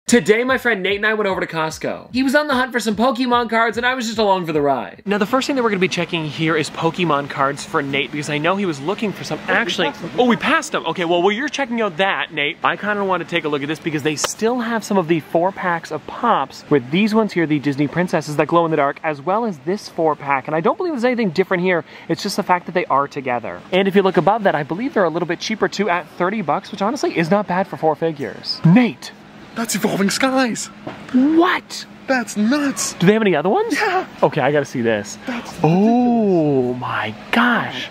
Today, my friend Nate and I went over to Costco. He was on the hunt for some Pokemon cards and I was just along for the ride. Now, the first thing that we're gonna be checking here is Pokemon cards for Nate because I know he was looking for some. Actually, we passed them. Okay, well, while you're checking out that, Nate, I kind of want to take a look at this because they still have some of the 4-packs of Pops with these ones here, the Disney princesses that glow in the dark, as well as this 4-pack. And I don't believe there's anything different here. It's just the fact that they are together. And if you look above that, I believe they're a little bit cheaper too at 30 bucks, which honestly is not bad for 4 figures. Nate. That's Evolving Skies. What? That's nuts. Do they have any other ones? Yeah. Okay, I gotta see this. Oh my gosh.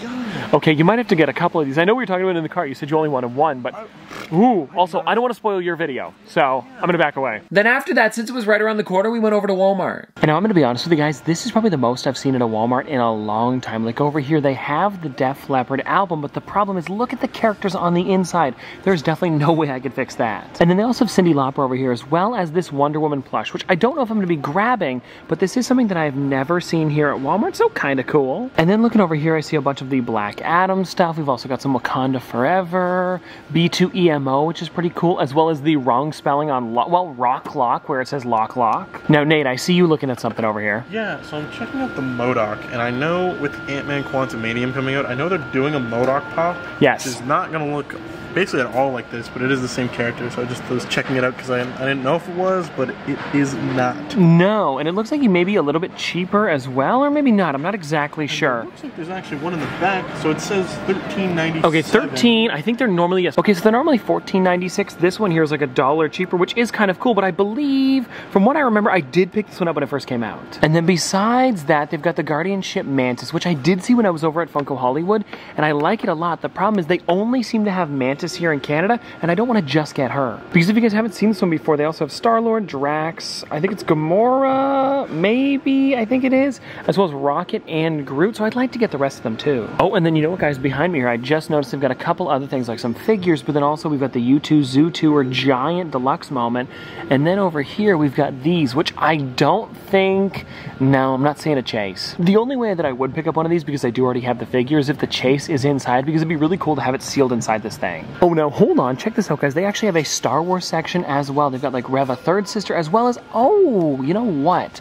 Okay, you might have to get a couple of these. I know we were talking about it in the car. You said you only wanted one, but ooh, also, I don't want to spoil your video, so I'm gonna back away. Then after that, since it was right around the corner, we went over to Walmart. And now I'm gonna be honest with you guys, this is probably the most I've seen at a Walmart in a long time. Like over here, they have the Def Leppard album, but the problem is, look at the characters on the inside. There's definitely no way I could fix that. And then they also have Cyndi Lauper over here, as well as this Wonder Woman plush, which I don't know if I'm gonna be grabbing, but this is something that I've never seen here at Walmart, so kind of cool. And then looking over here, I see a bunch of the Black Adam stuff. We've also got some Wakanda Forever, B2EMO, which is pretty cool, as well as the wrong spelling on, Rock Lock, where it says Lock Lock. Now, Nate, I see you looking at something over here. Yeah, so I'm checking out the MODOK, and I know with Ant-Man Quantumanium coming out, I know they're doing a MODOK pop. Yes. Which is not gonna look basically at all like this, but it is the same character, so I just was checking it out because I didn't know if it was, but it is not. No, and it looks like he may be a little bit cheaper as well, or maybe not. I'm not exactly sure. It looks like there's actually one in the back, so it says $13.97. Okay, 13. I think they're normally, yes. Okay, so they're normally $14.96. This one here is like $1 cheaper, which is kind of cool, but I believe, from what I remember, I did pick this one up when it first came out. And then besides that, they've got the Guardianship Mantis, which I did see when I was over at Funko Hollywood, and I like it a lot. The problem is they only seem to have Mantis here in Canada, and I don't want to just get her. Because if you guys haven't seen this one before, they also have Star-Lord, Drax, I think it's Gamora, maybe, I think it is, as well as Rocket and Groot, so I'd like to get the rest of them too. Oh, and then you know what, guys, behind me here, I just noticed they've got a couple other things, like some figures, but then also we've got the U2 Zoo Tour Giant Deluxe Moment, and then over here we've got these, which I don't think, no, I'm not seeing a chase. The only way that I would pick up one of these, because I do already have the figure, is if the chase is inside, because it'd be really cool to have it sealed inside this thing. Oh, no, hold on, check this out, guys. They actually have a Star Wars section as well. They've got like Reva Third Sister, as well as, oh, you know what?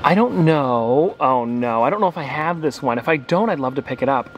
I don't know. Oh no, I don't know if I have this one. If I don't, I'd love to pick it up.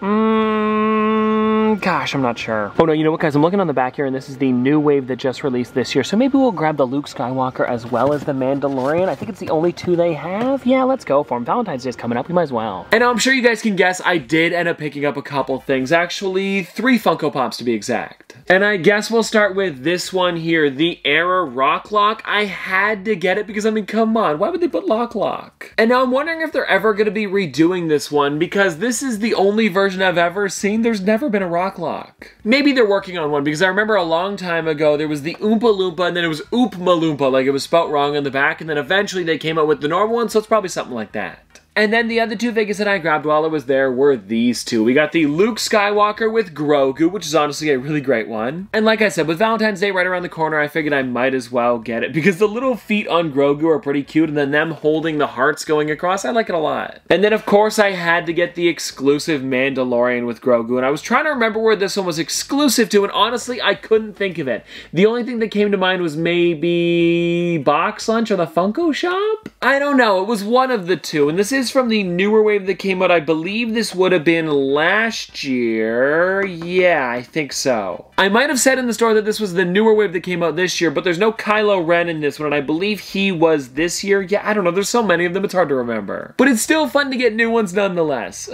Gosh, I'm not sure. Oh no, you know what, guys? I'm looking on the back here, and this is the new wave that just released this year. So maybe we'll grab the Luke Skywalker as well as the Mandalorian. I think it's the only two they have. Yeah, let's go for them. Valentine's Day is coming up. We might as well. And I'm sure you guys can guess, I did end up picking up a couple things. Actually, 3 Funko Pops to be exact. And I guess we'll start with this one here, the Era Rock Lock. I had to get it because, I mean, come on. Why would they put Lock Lock? And now I'm wondering if they're ever going to be redoing this one, because this is the only version I've ever seen. There's never been a Rock Lock. Maybe they're working on one, because I remember a long time ago there was the Oompa Loompa, and then it was Oopma Loompa, like it was spelt wrong on the back, and then eventually they came out with the normal one, so it's probably something like that. And then the other 2 figures that I grabbed while I was there were these 2. We got the Luke Skywalker with Grogu, which is honestly a really great one. And like I said, with Valentine's Day right around the corner, I figured I might as well get it, because the little feet on Grogu are pretty cute, and then them holding the hearts going across, I like it a lot. And then of course I had to get the exclusive Mandalorian with Grogu, and I was trying to remember where this one was exclusive to, and honestly, I couldn't think of it. The only thing that came to mind was maybe Box Lunch or the Funko Shop? I don't know, it was one of the 2, and this is from the newer wave that came out. I believe this would have been last year. Yeah, I think so. I might have said in the store that this was the newer wave that came out this year, but there's no Kylo Ren in this one, and I believe he was this year. Yeah, I don't know. There's so many of them, it's hard to remember. But it's still fun to get new ones nonetheless.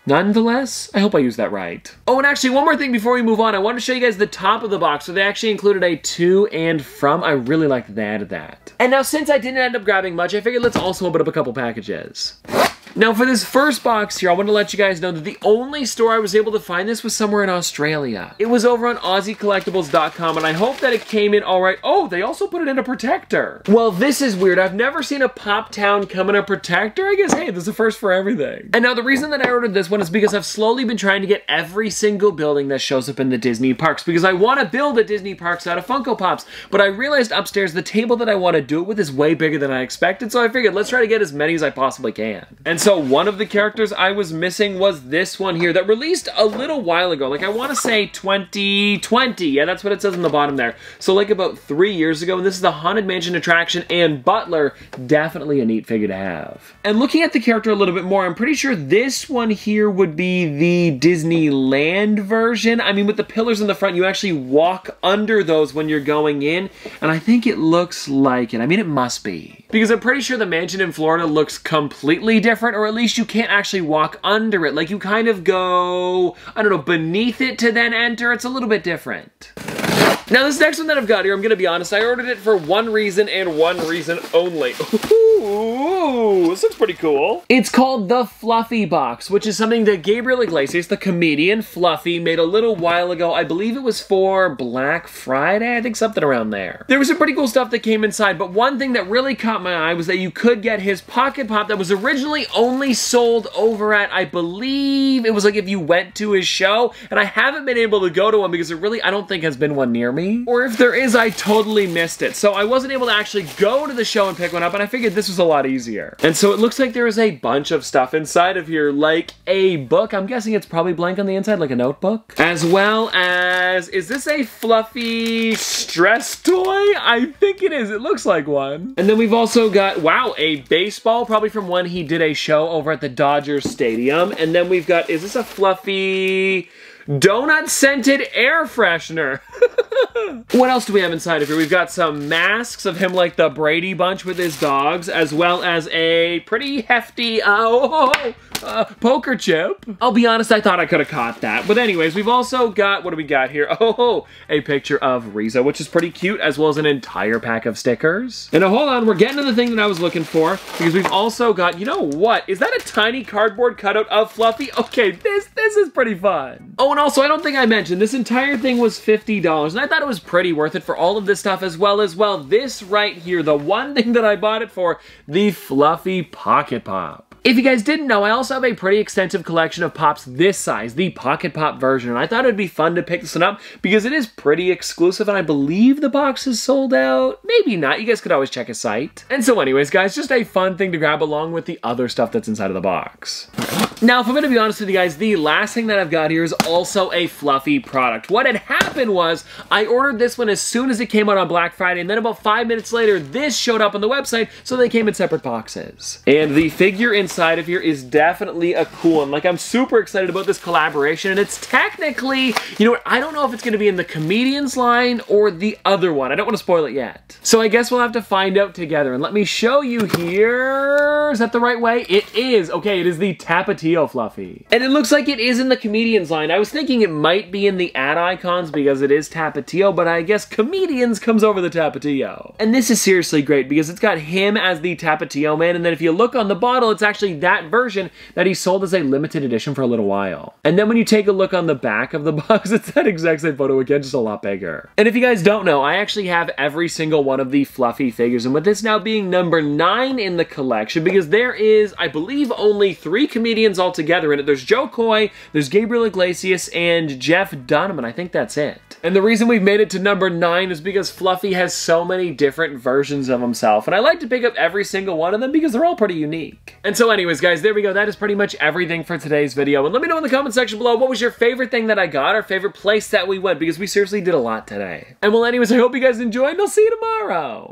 Nonetheless, I hope I used that right. Oh, and actually, one more thing before we move on. I want to show you guys the top of the box. So they actually included a to and from. I really like that they added that. And now, since I didn't end up grabbing much, I figured let's also open up a couple packages. Now for this first box here, I want to let you guys know that the only store I was able to find this was somewhere in Australia. It was over on AussieCollectibles.com, and I hope that it came in all right. Oh, they also put it in a protector. Well, this is weird. I've never seen a Pop Town come in a protector. I guess, hey, this is a first for everything. And now the reason that I ordered this one is because I've slowly been trying to get every single building that shows up in the Disney parks, because I want to build a Disney parks out of Funko Pops, but I realized upstairs the table that I want to do it with is way bigger than I expected, so I figured let's try to get as many as I possibly can. And And so one of the characters I was missing was this one here that released a little while ago. Like I want to say 2020. Yeah, that's what it says on the bottom there. So like about 3 years ago. And this is the Haunted Mansion attraction and Butler. Definitely a neat figure to have. And looking at the character a little bit more, I'm pretty sure this one here would be the Disneyland version. I mean, with the pillars in the front, you actually walk under those when you're going in. And I think it looks like it. I mean, it must be. Because I'm pretty sure the mansion in Florida looks completely different, or at least you can't actually walk under it. Like you kind of go, I don't know, beneath it to then enter. It's a little bit different. Now this next one that I've got here, I'm gonna be honest, I ordered it for one reason and one reason only. Ooh, this looks pretty cool. It's called the Fluffy Box, which is something that Gabriel Iglesias, the comedian Fluffy, made a little while ago. I believe it was for Black Friday, I think something around there. There was some pretty cool stuff that came inside, but one thing that really caught my eye was that you could get his Pocket Pop that was originally only sold over at, I believe, it was like if you went to his show, and I haven't been able to go to one because there really, I don't think has been one near me. Or if there is, I totally missed it. So I wasn't able to actually go to the show and pick one up, and I figured this was a lot easier. And so it looks like there is a bunch of stuff inside of here, like a book. I'm guessing it's probably blank on the inside, like a notebook. As well as, is this a Fluffy stress toy? I think it is. It looks like one. And then we've also got, wow, a baseball, probably from when he did a show over at the Dodgers Stadium. And then we've got, is this a Fluffy donut-scented air freshener? What else do we have inside of here? We've got some masks of him like the Brady Bunch with his dogs, as well as a pretty hefty poker chip. I'll be honest, I thought I could have caught that. But anyways, we've also got, what do we got here? Oh, a picture of Riza, which is pretty cute, as well as an entire pack of stickers. And hold on, we're getting to the thing that I was looking for, because we've also got, you know what? Is that a tiny cardboard cutout of Fluffy? Okay, this is pretty fun. Oh, and also, I don't think I mentioned, this entire thing was $50, and I thought it was pretty worth it for all of this stuff, as well as, well, this right here, the one thing that I bought it for, the Fluffy Pocket Pop. If you guys didn't know, I also have a pretty extensive collection of Pops this size, the Pocket Pop version, and I thought it'd be fun to pick this one up because it is pretty exclusive, and I believe the box is sold out. Maybe not. You guys could always check his site. And so anyways, guys, just a fun thing to grab along with the other stuff that's inside of the box. Now, if I'm going to be honest with you guys, the last thing that I've got here is also a Fluffy product. What had happened was, I ordered this one as soon as it came out on Black Friday, and then about 5 minutes later, this showed up on the website, so they came in separate boxes. And the figure inside of here is definitely a cool one. Like, I'm super excited about this collaboration, and it's technically, you know what, I don't know if it's going to be in the Comedians line or the other one. I don't want to spoil it yet. So I guess we'll have to find out together, and let me show you here. Is that the right way? It is. Okay, it is the Tapatio Fluffy. And it looks like it is in the Comedians line. I was thinking it might be in the ad icons because it is Tapatio, but I guess Comedians comes over the Tapatio. And this is seriously great because it's got him as the Tapatio man, and then if you look on the bottle, it's actually that version that he sold as a limited edition for a little while. And then when you take a look on the back of the box, it's that exact same photo again, just a lot bigger. And if you guys don't know, I actually have every single one of the Fluffy figures, and with this now being number 9 in the collection, because there is, I believe, only 3 Comedians altogether in it. There's Joe Coy, there's Gabriel Iglesias, and Jeff Dunham, and I think that's it. And the reason we've made it to number 9 is because Fluffy has so many different versions of himself, and I like to pick up every single one of them because they're all pretty unique. And so anyways, guys, there we go. That is pretty much everything for today's video, and let me know in the comment section below what was your favorite thing that I got, or favorite place that we went, because we seriously did a lot today. And well, anyways, I hope you guys enjoyed, and I'll see you tomorrow.